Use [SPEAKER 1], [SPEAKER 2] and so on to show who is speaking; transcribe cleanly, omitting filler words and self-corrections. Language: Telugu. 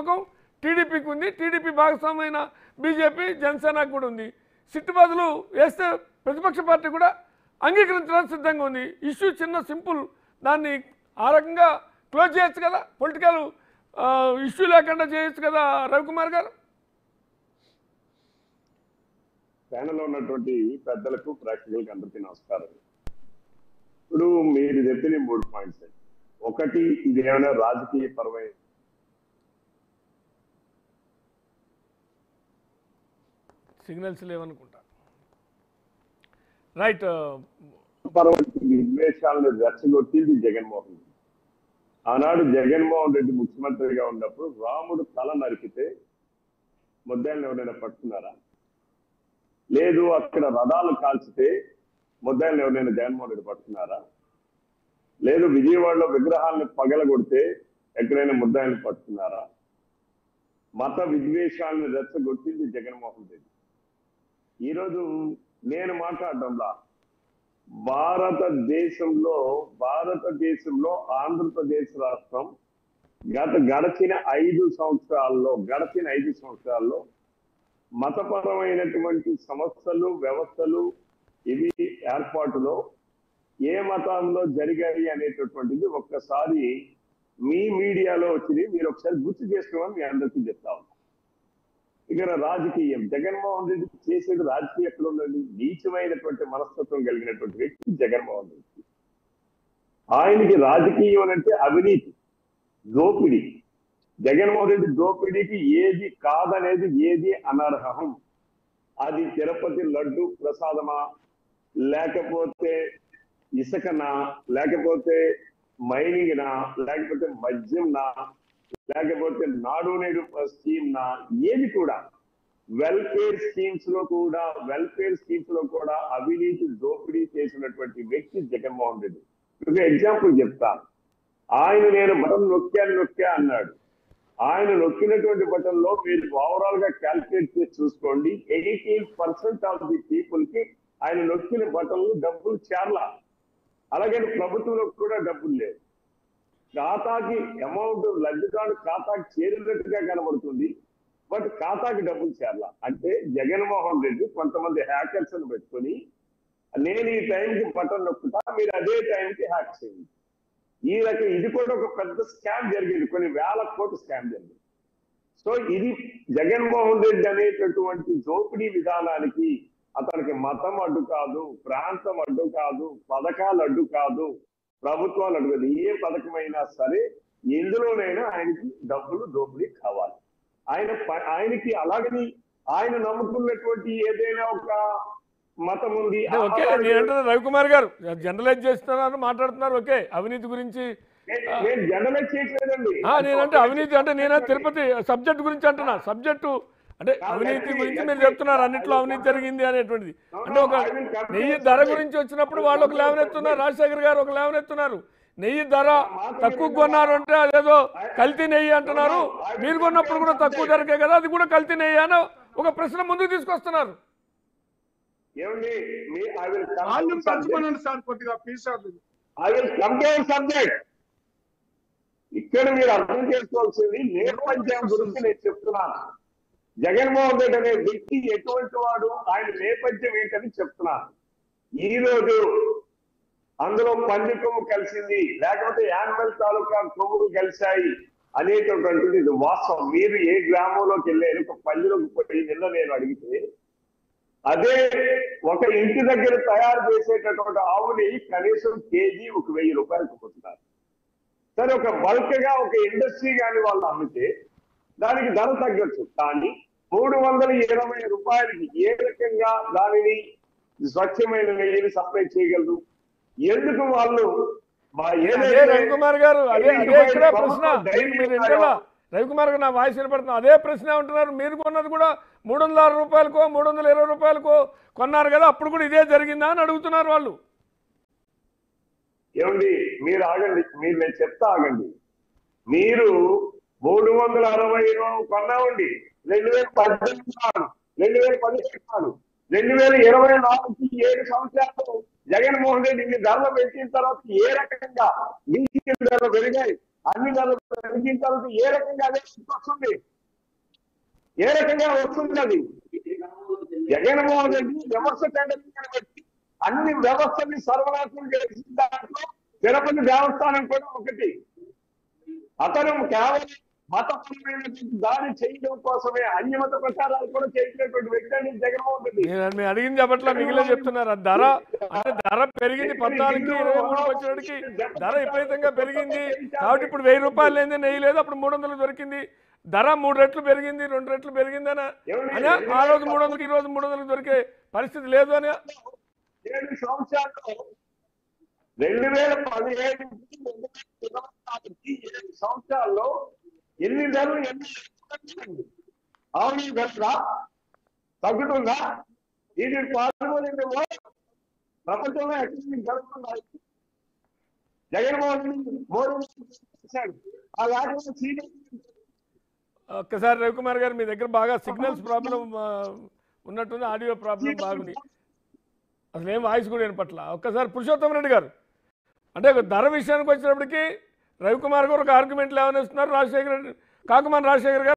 [SPEAKER 1] నమ్మకం టీడీపీకి ఉంది, టీడీపీ భాగస్వామైన బీజేపీ జనసేనకు కూడా ఉంది. సిట్టు బదులు వేస్తే ప్రతిపక్ష పార్టీ కూడా అంగీకరించడానికి సిద్ధంగా ఉంది. ఇష్యూ చిన్న సింపుల్, దాన్ని ఆ రకంగా క్లోజ్ చేయొచ్చు కదా, పొలిటికల్ ఇష్యూ లేకుండా చేయొచ్చు కదా రవికుమార్ గారు.
[SPEAKER 2] ప్యానెల్లో ఉన్నటువంటి పెద్దలకు ప్రేక్షకులకు అందరికీ నమస్కారం. ఇప్పుడు మీరు చెప్పిన 3 పాయింట్స్. ఒకటి, ఇది ఏమైనా రాజకీయ పరమైన
[SPEAKER 1] సిగ్నల్స్ లేవనుకుంటా. రైట్.
[SPEAKER 2] విద్వేషాలను రెచ్చగొట్టింది జగన్మోహన్ రెడ్డి. ఆనాడు జగన్మోహన్ రెడ్డి ముఖ్యమంత్రిగా ఉన్నప్పుడు రాముడు తల నరికితే ముద్దాయిలను ఎవరైనా పట్టుకున్నారా? లేదు. అక్కడ రథాలు కాల్చితే ముద్దాయిలను ఎవరైనా జగన్మోహన్ రెడ్డి పట్టుకున్నారా? లేదు. విజయవాడలో విగ్రహాలను పగలగొడితే ఎక్కడైనా ముద్దాయిలను పట్టుకున్నారా? మత విద్వేషాలను రెచ్చగొట్టింది జగన్మోహన్ రెడ్డి. ఈరోజు నేను మాట్లాడడంలా భారతదేశంలో ఆంధ్రప్రదేశ్ రాష్ట్రం గడిచిన 5 సంవత్సరాల్లో మతపరమైనటువంటి సమస్యలు, వ్యవస్థలు ఇవి ఏర్పాటులో ఏ మతంలో జరిగాయి అనేటటువంటిది ఒక్కసారి మీ మీడియాలో వచ్చింది. మీరు ఒకసారి గుర్తు చేసుకోమని మీ అందరికీ చెప్తా ఉన్నాం. ఇక్కడ రాజకీయం, జగన్మోహన్ రెడ్డి చేసేది రాజకీయం ఎక్కడ ఉందండి? నీచమైనటువంటి మనస్తత్వం కలిగినటువంటి వ్యక్తి జగన్మోహన్ రెడ్డి. ఆయనకి రాజకీయం అంటే అవినీతి, దోపిడీ. జగన్మోహన్ రెడ్డి దోపిడీకి ఏది కాదనేది ఏది అనర్హం. అది తిరుపతి లడ్డు ప్రసాదమా, లేకపోతే ఇసుకనా, లేకపోతే మైనింగ్నా, లేకపోతే మద్యంనా, లేకపోతే నాడు నేడు స్కీమ్ నా, ఏది కూడా వెల్ఫేర్ స్కీమ్స్ లో కూడా అవినీతి దోపిడీ చేసినటువంటి వ్యక్తి జగన్మోహన్ రెడ్డి. ఒక ఎగ్జాంపుల్ చెప్తాను. నేను బటన్ నొక్కా అన్నాడు. ఆయన నొక్కినటువంటి బటన్ లో మీరు ఓవరాల్ గా క్యాల్కులేట్ చేసి చూసుకోండి, 18% ఆఫ్ ది పీపుల్ కి ఆయన నొక్కిన బటన్లు డబ్బులు చేరలా. అలాగే ప్రభుత్వంలో కూడా డబ్బులు లేవు. ఖాతాకి అమౌంట్ లబ్ధిదారు ఖాతాకి చేరినట్టుగా కనబడుతుంది, బట్ ఖాతాకి డబ్బులు చేరలా. అంటే జగన్మోహన్ రెడ్డి కొంతమంది హ్యాకర్స్ ను పెట్టుకుని నేను ఈ టైంకి బటన్ నొక్కుతా, మీరు అదే టైంకి హ్యాక్ చేయండి. ఇది కూడా ఒక పెద్ద స్కామ్ జరిగింది, కొన్ని వేల కోట్ల స్కామ్ జరిగింది. సో ఇది జగన్మోహన్ రెడ్డి అనేటటువంటి దోపిడీ విధానానికి అతనికి మతం అడ్డు కాదు, ప్రాంతం అడ్డు కాదు, పథకాలు అడ్డు కాదు, ప్రభుత్వాలు అడ్డు కాదు. ఏ పథకమైనా సరే ఎందులోనైనా ఆయనకి డబ్బులు దోపిడీ కావాలి. ఆయనకి అలాగని ఆయన నమ్ముకున్నటువంటి ఏదైనా ఒక మతం ఉంది.
[SPEAKER 1] ఓకే, నేనంటున్నా రవికుమార్ గారు జనరలైజ్ చేస్తున్నారు, మాట్లాడుతున్నారు. ఓకే, అవినీతి గురించి
[SPEAKER 2] నేను జనరలైజ్ చేయట్లేదండి.
[SPEAKER 1] నేనంటే అవినీతి అంటే నేను తిరుపతి సబ్జెక్ట్ గురించి అంటున్నా. సబ్జెక్టు అంటే అవినీతి గురించి మీరు చెప్తున్నారు, అన్నింటిలో అవినీతి జరిగింది అనేటువంటిది. అంటే ఒక నెయ్యి ధర గురించి వచ్చినప్పుడు వాళ్ళు ఒక లేవనెత్తున్నారు, రాజశేఖర్ గారు ఒక లేవనెత్తున్నారు. నెయ్యి ధర తక్కువ కొన్నారు అంటే అదేదో కల్తీ నెయ్యి అంటున్నారు. మీరు కొన్నప్పుడు కూడా తక్కువ ధరకే కదా, అది కూడా కల్తీ నెయ్యి అని ఒక ప్రశ్న ముందుకు తీసుకొస్తున్నారు.
[SPEAKER 2] ఇక్కడ మీరు అర్థం చేసుకోవాల్సింది నేపథ్యం గురించి నేను చెప్తున్నాను. జగన్మోహన్ రెడ్డి అనే వ్యక్తి ఎటువంటి వాడు, ఆయన నేపథ్యం ఏంటని చెప్తున్నాను. ఈ రోజు అందులో పంది కొమ్ము కలిసింది, లేకపోతే యానిమల్ తాలూకా కొమ్ములు కలిశాయి అనేటటువంటిది ఇది వాస్తవం. మీరు ఏ గ్రామంలోకి వెళ్ళారు, ఒక పల్లెలోకి పోయి నిన్న నేను అడిగితే అదే ఒక ఇంటి దగ్గర తయారు చేసేటటువంటి ఆవుని కనీసం కేజీ 1000 రూపాయలకు కొట్టున్నారు. సరే, ఒక బల్క్ గా ఒక ఇండస్ట్రీ కానీ వాళ్ళు అమ్మితే దానికి ధర తగ్గచ్చు. కానీ 320 రూపాయలకి ఏ రకంగా దానిని స్వచ్ఛమైన నెయ్యిని సప్లై చేయగలరు? ఎందుకు వాళ్ళు
[SPEAKER 1] రవికుమార్ గారు అదే ఇక్కడ ప్రశ్న. రవికుమార్ గారు నా వాయిస్ వినపడుతున్నా, అదే ప్రశ్న ఉంటున్నారు. మీరు కొన్నది కూడా 306 రూపాయలకో 320 రూపాయలకో కొన్నారు కదా, అప్పుడు కూడా ఇదే జరిగిందా అని అడుగుతున్నారు వాళ్ళు.
[SPEAKER 2] ఏమండి, మీరు ఆగండి, నేను చెప్తా ఆగండి. మీరు 360 కొన్నామండి 2018 2017 2024కి 7 సంవత్సరాలు జగన్మోహన్ రెడ్డి ఇన్ని ధరలు పెట్టిన తర్వాత ఏ రకంగా డీజిల్ ధరలు పెరిగాయి, అన్ని ధరలు పెరిగిన తర్వాత ఏ రకంగా అదే వస్తుంది, ఏ రకంగా వస్తుంది అది? జగన్మోహన్ రెడ్డి వ్యవస్థ టెండరింగ్ పెట్టి అన్ని వ్యవస్థల్ని సర్వనాశనం చేసిన దాంట్లో తిరుపతి దేవస్థానం కూడా ఒకటి. అతను కేవలం మతపరమైనటువంటి దాడి చేయడం కోసమే అన్యమత ప్రచారాలు కూడా చేసినటువంటి వ్యక్తి అని జగన్మోహన్ రెడ్డి.
[SPEAKER 1] నేను అడిగింది చెప్పట్లా, మిగిలిన చెప్తున్నారు. ధర అంటే ధర పెరిగింది 14కి 23కి వచ్చేటికి ధర విపరీతంగా పెరిగింది కాబట్టి ఇప్పుడు 1000 రూపాయలు లేని నెయ్యి లేదు, అప్పుడు 300 దొరికింది. ధర 3 రెట్లు పెరిగింది, 2 రెట్లు పెరిగింది అని ఆ రోజు 300కి ఈ రోజు 300కి దొరికే పరిస్థితి లేదు అని.
[SPEAKER 2] 7 సంవత్సరాల్లో 2017 నుంచి 2024కి 7 సంవత్సరాల్లో ఎన్ని ధరలు ఎన్ని అవును గట్రా తగ్గుతుందా? ఇది పాల్గొనేది ప్రపంచంలో ఎకనామిక్ జరుగుతున్నాయి. జగన్మోహన్ రెడ్డి మోడీ చేశాడు ఆ లాగా సీనియర్.
[SPEAKER 1] ఒక్కసారి రవికుమార్ గారు మీ దగ్గర బాగా సిగ్నల్స్ ప్రాబ్లం ఉన్నట్టుంది, ఆడియో ప్రాబ్లం బాగుంది, అసలు ఏం వాయిస్ కూడా వినపట్ల. ఒక్కసారి పురుషోత్తమ రెడ్డి గారు అంటే ధర విషయానికి వచ్చినప్పటికీ రవికుమార్ గారు ఒక ఆర్గ్యుమెంట్లు ఏమైనా ఇస్తున్నారు, కాకుమాన్ రాజశేఖర్ గారు